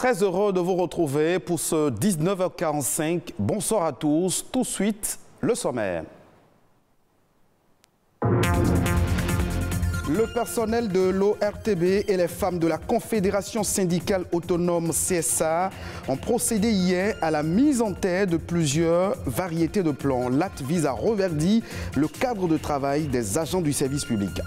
Très heureux de vous retrouver pour ce 19h45. Bonsoir à tous. Tout de suite, le sommaire. Le personnel de l'ORTB et les femmes de la Confédération syndicale autonome CSA ont procédé hier à la mise en terre de plusieurs variétés de plants. L'acte vise à reverdir le cadre de travail des agents du service public.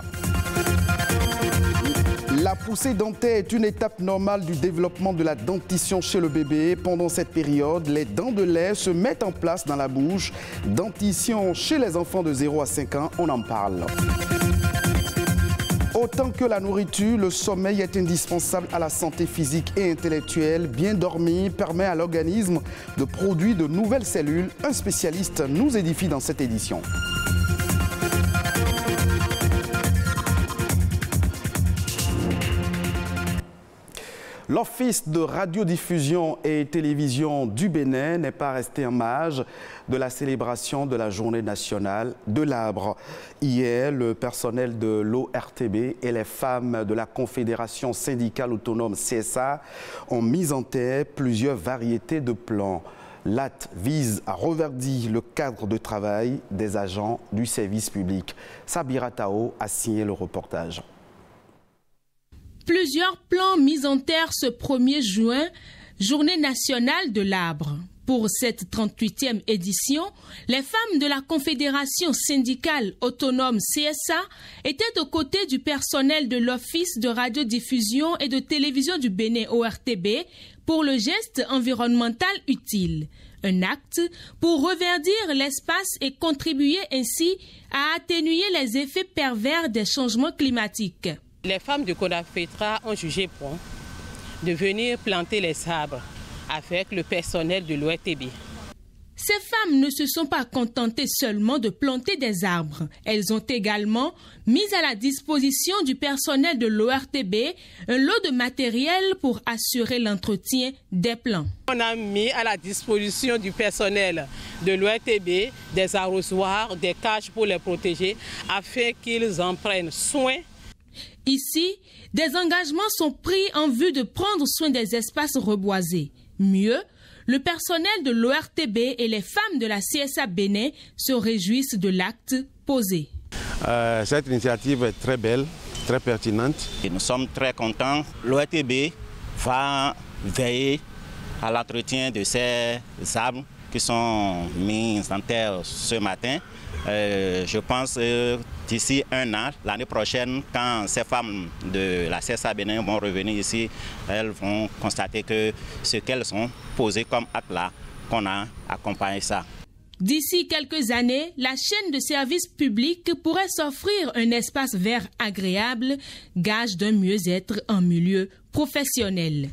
La poussée dentaire est une étape normale du développement de la dentition chez le bébé. Pendant cette période, les dents de lait se mettent en place dans la bouche. Dentition chez les enfants de 0 à 5 ans, on en parle. Autant que la nourriture, le sommeil est indispensable à la santé physique et intellectuelle. Bien dormir permet à l'organisme de produire de nouvelles cellules. Un spécialiste nous édifie dans cette édition. L'Office de radiodiffusion et télévision du Bénin n'est pas resté en marge de la célébration de la Journée nationale de l'arbre. Hier, le personnel de l'ORTB et les femmes de la Confédération syndicale autonome CSA ont mis en terre plusieurs variétés de plants. L'acte vise à reverdir le cadre de travail des agents du service public. Sabira Tao a signé le reportage. Plusieurs plants mis en terre ce 1er juin, Journée nationale de l'arbre. Pour cette 38e édition, les femmes de la Confédération syndicale autonome CSA étaient aux côtés du personnel de l'Office de radiodiffusion et de télévision du Bénin ORTB pour le geste environnemental utile. Un acte pour reverdir l'espace et contribuer ainsi à atténuer les effets pervers des changements climatiques. Les femmes de CONAFETRA ont jugé bon de venir planter les arbres avec le personnel de l'ORTB. Ces femmes ne se sont pas contentées seulement de planter des arbres. Elles ont également mis à la disposition du personnel de l'ORTB un lot de matériel pour assurer l'entretien des plants. On a mis à la disposition du personnel de l'ORTB des arrosoirs, des cages pour les protéger afin qu'ils en prennent soin. Ici, des engagements sont pris en vue de prendre soin des espaces reboisés. Mieux, le personnel de l'ORTB et les femmes de la CSA Bénin se réjouissent de l'acte posé. Cette initiative est très belle, très pertinente. Et nous sommes très contents. L'ORTB va veiller à l'entretien de ces arbres qui sont mis en terre ce matin. Je pense d'ici un an, l'année prochaine, quand ces femmes de la CSA Bénin vont revenir ici, elles vont constater que ce qu'elles ont posé comme acte là, qu'on a accompagné ça. D'ici quelques années, la chaîne de services publics pourrait s'offrir un espace vert agréable, gage d'un mieux-être en milieu professionnel.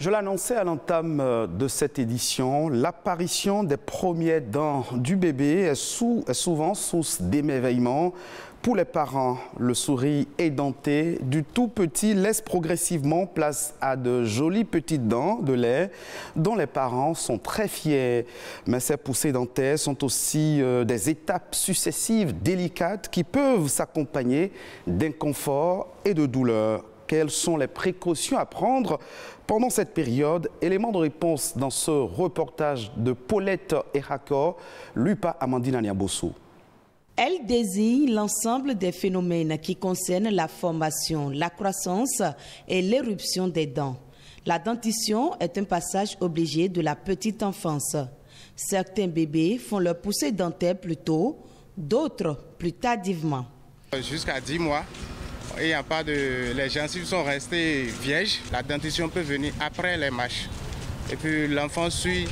Je l'annonçais à l'entame de cette édition, l'apparition des premières dents du bébé est souvent source d'émerveillement. Pour les parents, le sourire édenté du tout petit laisse progressivement place à de jolies petites dents de lait dont les parents sont très fiers. Mais ces poussées dentaires sont aussi des étapes successives délicates qui peuvent s'accompagner d'inconfort et de douleur. Quelles sont les précautions à prendre pendant cette période? Élément de réponse dans ce reportage de Paulette Erako, lu par Amandine Niabossou. Elle désigne l'ensemble des phénomènes qui concernent la formation, la croissance et l'éruption des dents. La dentition est un passage obligé de la petite enfance. Certains bébés font leur poussée dentaire plus tôt, d'autres plus tardivement. Jusqu'à 10 mois. Il n'y a pas de... Les gencives sont restées vierges. La dentition peut venir après les mâches. Et puis l'enfant suit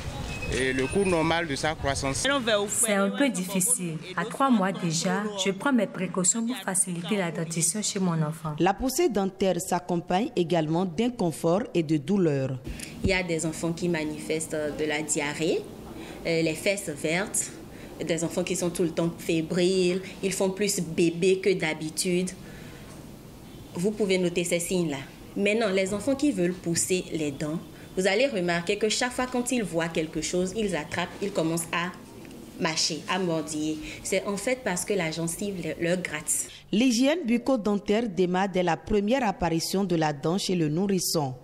le cours normal de sa croissance. C'est un peu difficile. À 3 mois déjà, je prends mes précautions pour faciliter la dentition chez mon enfant. La poussée dentaire s'accompagne également d'inconfort et de douleur. Il y a des enfants qui manifestent de la diarrhée, les fesses vertes, des enfants qui sont tout le temps fébriles, ils font plus bébé que d'habitude. Vous pouvez noter ces signes-là. Maintenant, les enfants qui veulent pousser les dents, vous allez remarquer que chaque fois quand ils voient quelque chose, ils attrapent, ils commencent à mâcher, à mordiller. C'est en fait parce que la gencive leur gratte. L'hygiène bucco-dentaire démarre dès la première apparition de la dent chez le nourrisson.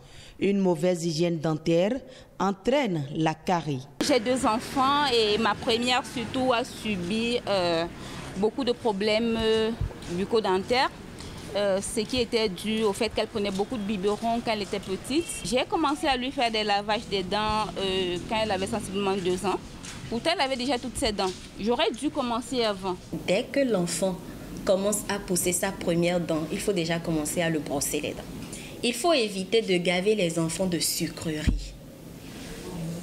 Une mauvaise hygiène dentaire entraîne la carie. J'ai 2 enfants et ma première surtout a subi beaucoup de problèmes bucco-dentaires. Ce qui était dû au fait qu'elle prenait beaucoup de biberons quand elle était petite. J'ai commencé à lui faire des lavages des dents quand elle avait sensiblement 2 ans. Pourtant, elle avait déjà toutes ses dents. J'aurais dû commencer avant. Dès que l'enfant commence à pousser sa première dent, il faut déjà commencer à le brosser les dents. Il faut éviter de gaver les enfants de sucreries.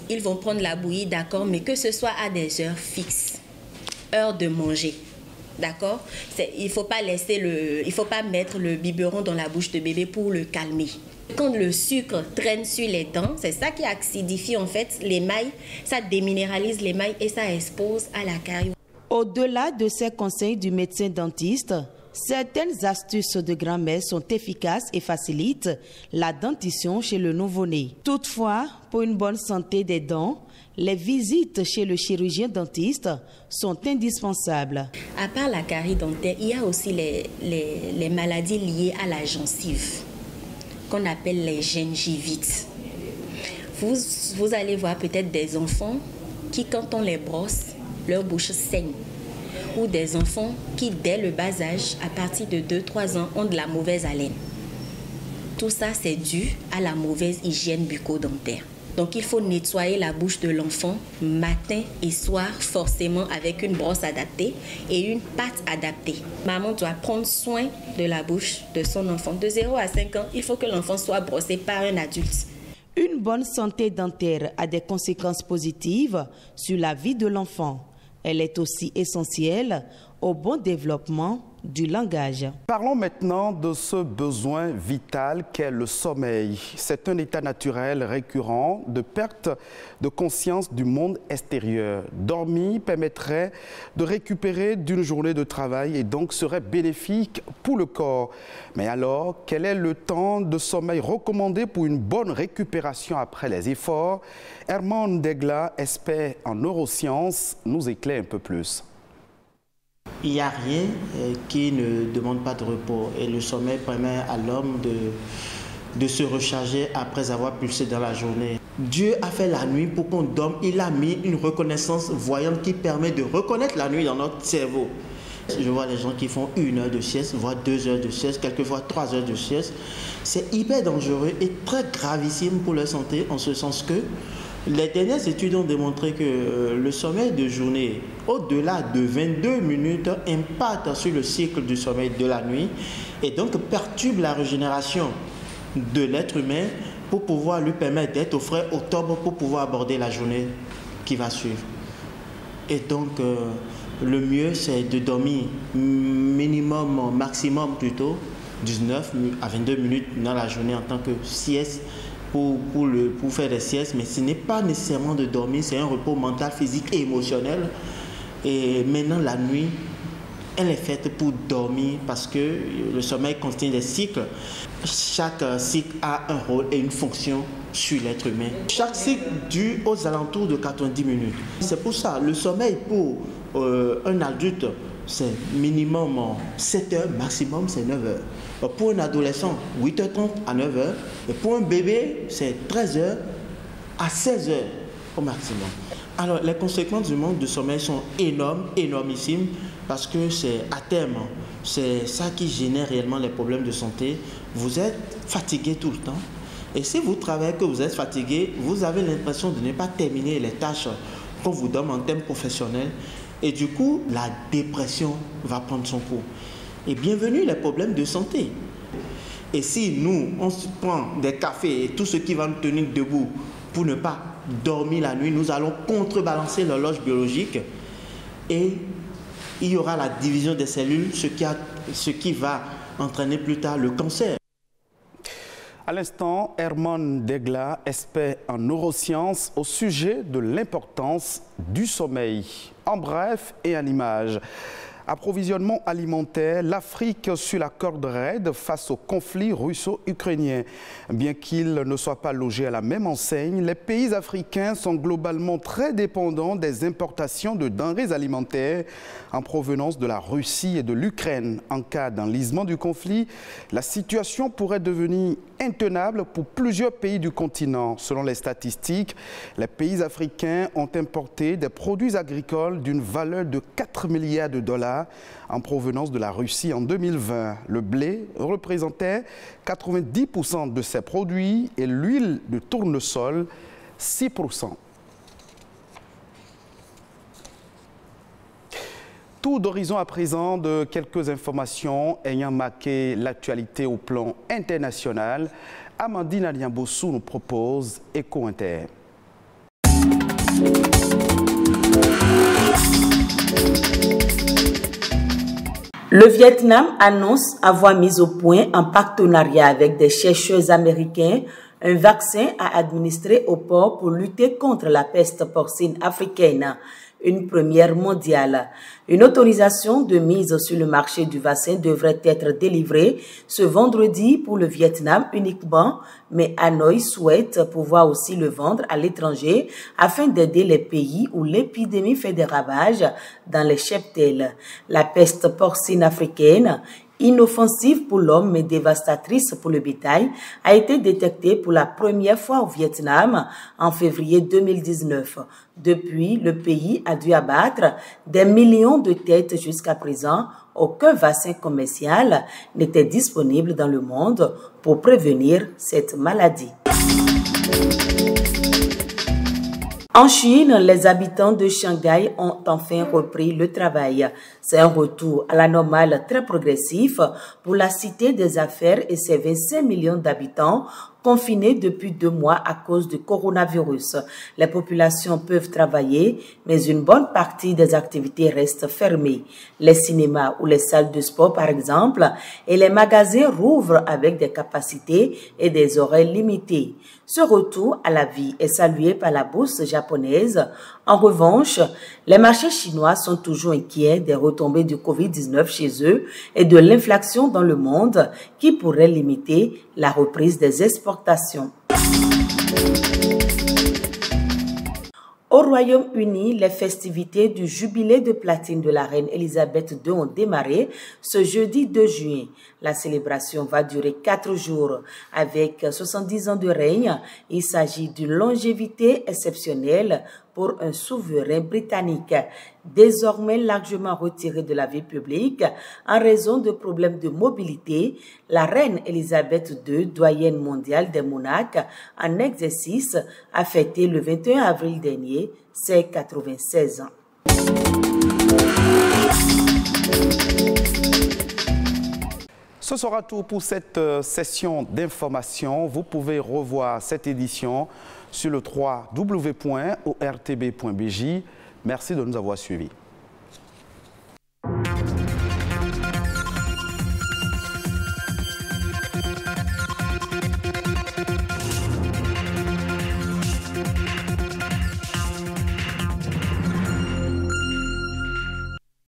Ils vont prendre la bouillie, d'accord, mais que ce soit à des heures fixes, heure de manger. D'accord? Il ne faut pas mettre le biberon dans la bouche de bébé pour le calmer. Quand le sucre traîne sur les dents, c'est ça qui acidifie en fait l'émail, ça déminéralise l'émail et ça expose à la carie. Au-delà de ces conseils du médecin dentiste, certaines astuces de grand-mère sont efficaces et facilitent la dentition chez le nouveau-né. Toutefois, pour une bonne santé des dents, les visites chez le chirurgien dentiste sont indispensables. À part la carie dentaire, il y a aussi les maladies liées à la gencive, qu'on appelle les gingivites. Vous allez voir peut-être des enfants qui, quand on les brosse, leur bouche saigne. Ou des enfants qui, dès le bas âge, à partir de 2-3 ans, ont de la mauvaise haleine. Tout ça, c'est dû à la mauvaise hygiène bucco-dentaire. Donc, il faut nettoyer la bouche de l'enfant matin et soir, forcément avec une brosse adaptée et une pâte adaptée. Maman doit prendre soin de la bouche de son enfant. De 0 à 5 ans, il faut que l'enfant soit brossé par un adulte. Une bonne santé dentaire a des conséquences positives sur la vie de l'enfant. Elle est aussi essentielle au bon développement du langage. Parlons maintenant de ce besoin vital qu'est le sommeil. C'est un état naturel récurrent de perte de conscience du monde extérieur. Dormir permettrait de récupérer d'une journée de travail et donc serait bénéfique pour le corps. Mais alors, quel est le temps de sommeil recommandé pour une bonne récupération après les efforts? Herman Degla, expert en neurosciences, nous éclaire un peu plus. Il n'y a rien qui ne demande pas de repos et le sommeil permet à l'homme de se recharger après avoir pulsé dans la journée. Dieu a fait la nuit pour qu'on dorme. Il a mis une reconnaissance voyante qui permet de reconnaître la nuit dans notre cerveau. Je vois les gens qui font 1 heure de sieste, voire 2 heures de sieste, quelquefois 3 heures de sieste. C'est hyper dangereux et très gravissime pour leur santé en ce sens que les dernières études ont démontré que le sommeil de journée, au-delà de 22 minutes, impacte sur le cycle du sommeil de la nuit et donc perturbe la régénération de l'être humain pour pouvoir lui permettre d'être au frais au top pour pouvoir aborder la journée qui va suivre. Et donc, le mieux, c'est de dormir minimum, maximum plutôt, 19 à 22 minutes dans la journée en tant que sieste. Pour faire des siestes, mais ce n'est pas nécessairement de dormir, c'est un repos mental, physique et émotionnel. Et maintenant, la nuit, elle est faite pour dormir parce que le sommeil contient des cycles. Chaque cycle a un rôle et une fonction sur l'être humain. Chaque cycle dure aux alentours de 90 minutes. C'est pour ça, le sommeil pour un adulte, c'est minimum 7 heures, maximum c'est 9 heures. Pour un adolescent, 8h30 à 9h. Et pour un bébé, c'est 13h à 16h au maximum. Alors, les conséquences du manque de sommeil sont énormes, énormissimes, parce que c'est à terme, c'est ça qui génère réellement les problèmes de santé. Vous êtes fatigué tout le temps. Et si vous travaillez que vous êtes fatigué, vous avez l'impression de ne pas terminer les tâches qu'on vous donne en termes professionnels. Et du coup, la dépression va prendre son cours. Et bienvenue les problèmes de santé. Et si nous, on se prend des cafés et tout ce qui va nous tenir debout pour ne pas dormir la nuit, nous allons contrebalancer l'horloge biologique et il y aura la division des cellules, ce qui va entraîner plus tard le cancer. À l'instant, Herman Degla, expert en neurosciences au sujet de l'importance du sommeil. En bref et en image. Approvisionnement alimentaire, l'Afrique sur la corde raide face au conflit russo-ukrainien. Bien qu'ils ne soient pas logés à la même enseigne, les pays africains sont globalement très dépendants des importations de denrées alimentaires en provenance de la Russie et de l'Ukraine. En cas d'enlisement du conflit, la situation pourrait devenir intenable pour plusieurs pays du continent. Selon les statistiques, les pays africains ont importé des produits agricoles d'une valeur de 4 milliards de dollars en provenance de la Russie en 2020. Le blé représentait 90% de ces produits et l'huile de tournesol 6%. Tour d'horizon à présent de quelques informations ayant marqué l'actualité au plan international. Amandine Aliambossou nous propose Écho Inter. Le Vietnam annonce avoir mis au point, en partenariat avec des chercheurs américains, un vaccin à administrer aux porcs pour lutter contre la peste porcine africaine, une première mondiale. Une autorisation de mise sur le marché du vaccin devrait être délivrée ce vendredi pour le Vietnam uniquement, mais Hanoï souhaite pouvoir aussi le vendre à l'étranger afin d'aider les pays où l'épidémie fait des ravages dans les cheptels. La peste porcine africaine, inoffensive pour l'homme mais dévastatrice pour le bétail, a été détectée pour la première fois au Vietnam en février 2019. Depuis, le pays a dû abattre des millions de têtes jusqu'à présent. Aucun vaccin commercial n'était disponible dans le monde pour prévenir cette maladie. En Chine, les habitants de Shanghai ont enfin repris le travail. C'est un retour à la normale très progressif pour la cité des affaires et ses 25 millions d'habitants confinés depuis 2 mois à cause du coronavirus. Les populations peuvent travailler, mais une bonne partie des activités restent fermées. Les cinémas ou les salles de sport, par exemple, et les magasins rouvrent avec des capacités et des horaires limités. Ce retour à la vie est salué par la bourse japonaise. En revanche, les marchés chinois sont toujours inquiets des retombées du Covid-19 chez eux et de l'inflation dans le monde qui pourrait limiter la reprise des exportations. Au Royaume-Uni, les festivités du jubilé de platine de la reine Elisabeth II ont démarré ce jeudi 2 juin. La célébration va durer 4 jours. Avec 70 ans de règne, il s'agit d'une longévité exceptionnelle pour un souverain britannique, désormais largement retiré de la vie publique en raison de problèmes de mobilité. La reine Elisabeth II, doyenne mondiale des monarques en exercice, a fêté le 21 avril dernier ses 96 ans. Ce sera tout pour cette session d'information. Vous pouvez revoir cette édition sur le www.ortb.bj. Merci de nous avoir suivis.